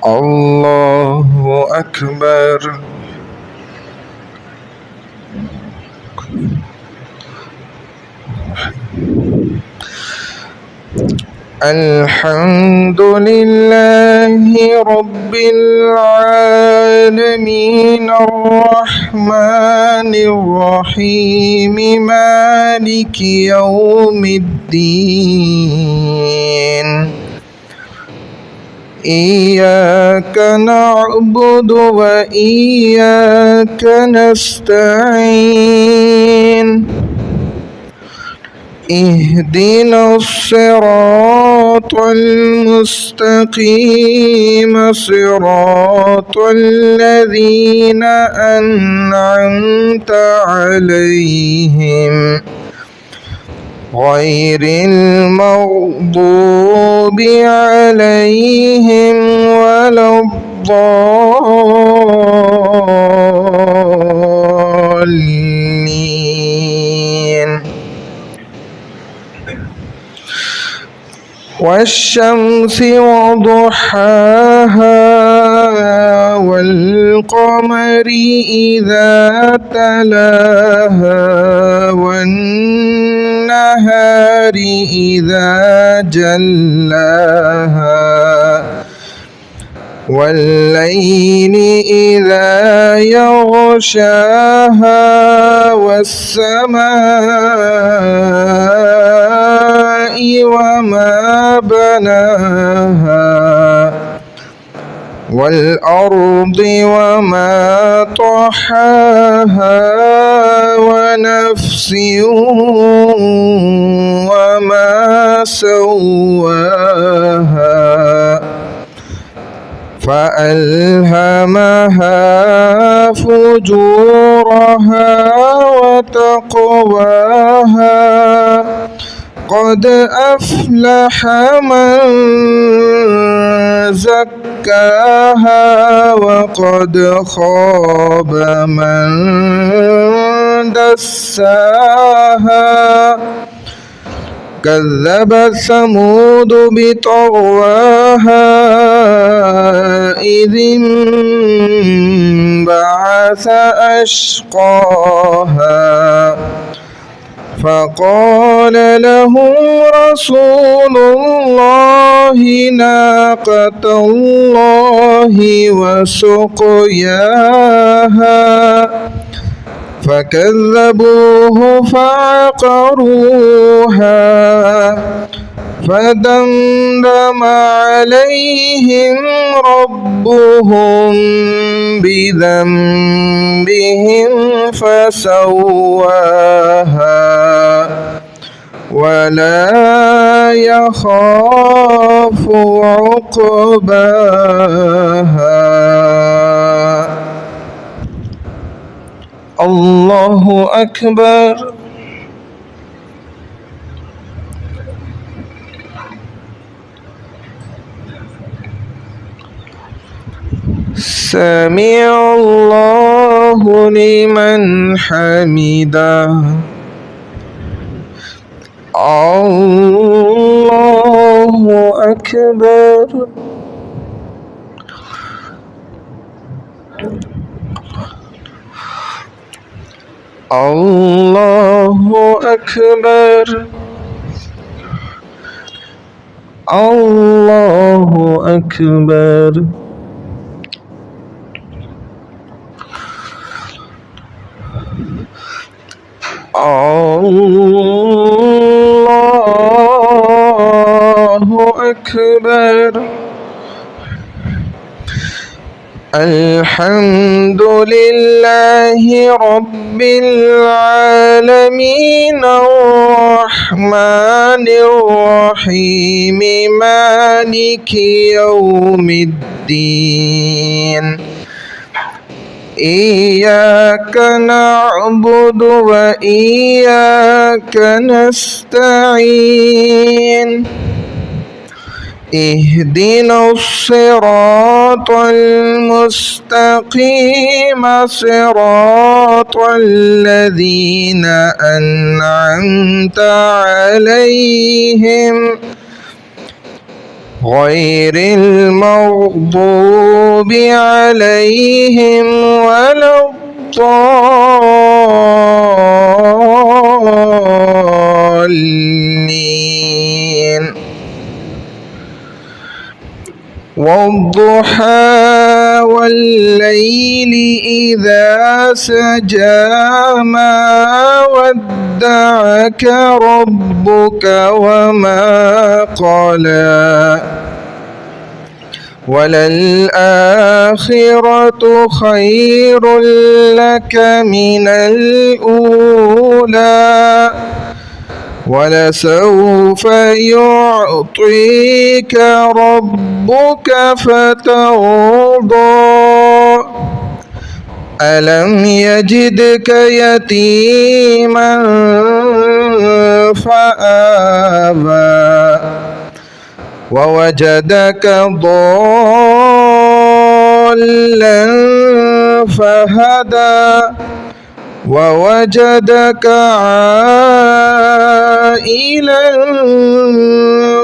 الله أكبر. الحمد لله رب العالمين الرحمن الرحيم مالك يوم الدين إياك نعبد وإياك نستعين اهدنا الصراط المستقيم صراط الذين أنعمت عليهم غير المغضوب عليهم ولا الضالين. والشمس وضحاها والقمر إذا تلاها والنهار إذا جلاها والليل إذا يغشاها والسماء وما بناها والأرض وما طحاها ونفس وما سواها فألهمها فجورها وتقواها قد أفلح من زكاها وقد خاب من دساها كذب ثمود بطغواها إذ انبعث أشقاها فقال لهم رسول الله ناقة الله وسقياها فكذبوه فعقروها فدمدم عليهم ربهم بذنبهم فسواها ولا يخاف عقباها. الله أكبر. سمع الله لمن حمده. الله أكبر. الله أكبر. الله أكبر. الله أكبر. الحمد لله رب العالمين الرحمن الرحيم مالك يوم الدين إياك نعبد وإياك نستعين اهدنا الصراط المستقيم صراط الذين أنعمت عليهم غير المغضوب عليهم ولا الضالين والضحى والليل إذا سجى ما ودعك ربك وما قلى وللآخرة خير لك من الأولى ولسوف يعطيك ربك فترضى ألم يجدك يتيما فآوى ووجدك ضالا فهدى ووجدك عائلا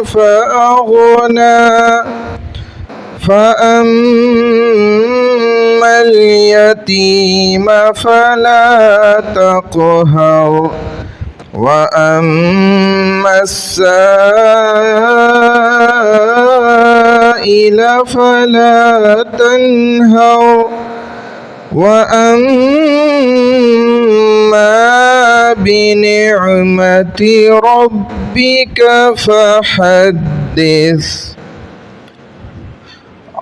فأغنى فأما اليتيم فلا تقهر وأما السائل فلا تنهر وأما بنعمة ربك فحدث.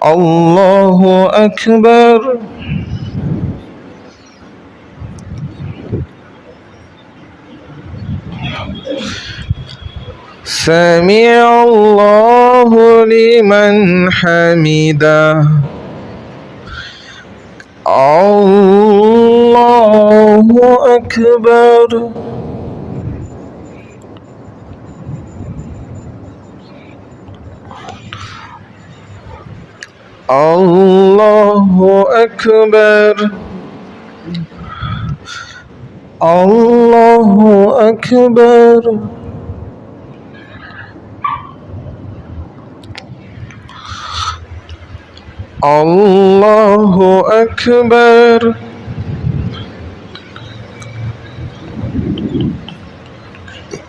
الله أكبر. سمع الله لمن حمده. الله أكبر. الله أكبر. الله أكبر. الله أكبر. الله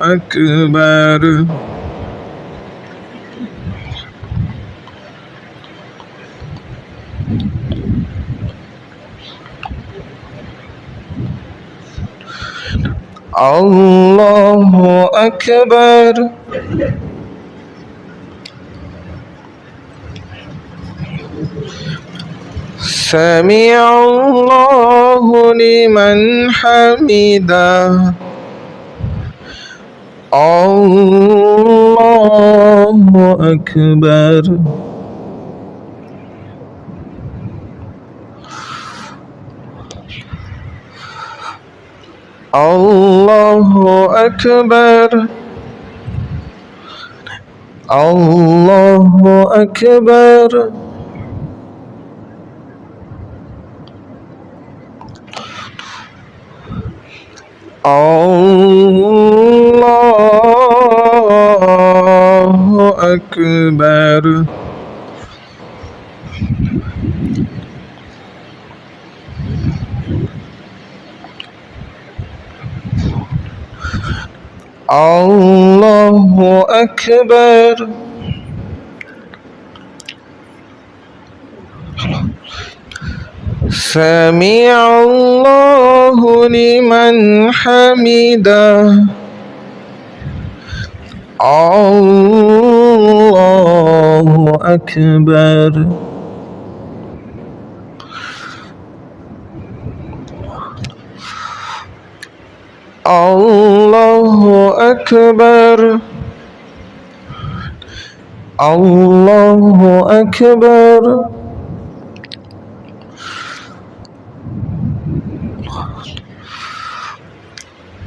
أكبر. الله أكبر. سمع الله لمن حمده. الله أكبر. الله أكبر. الله أكبر. الله أكبر. الله أكبر. سمع الله لمن حمده. الله أكبر. الله أكبر. الله أكبر.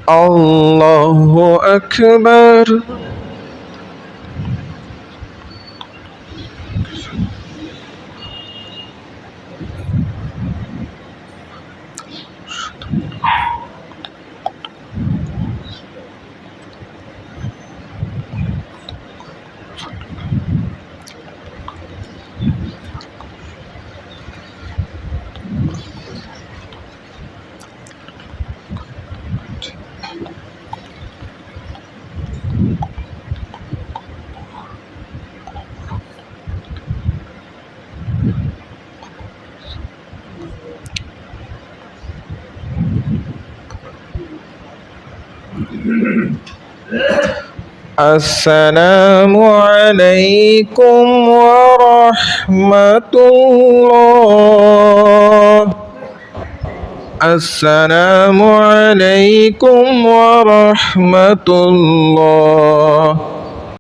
الله أكبر. السلام عليكم ورحمة الله. السلام عليكم ورحمة الله.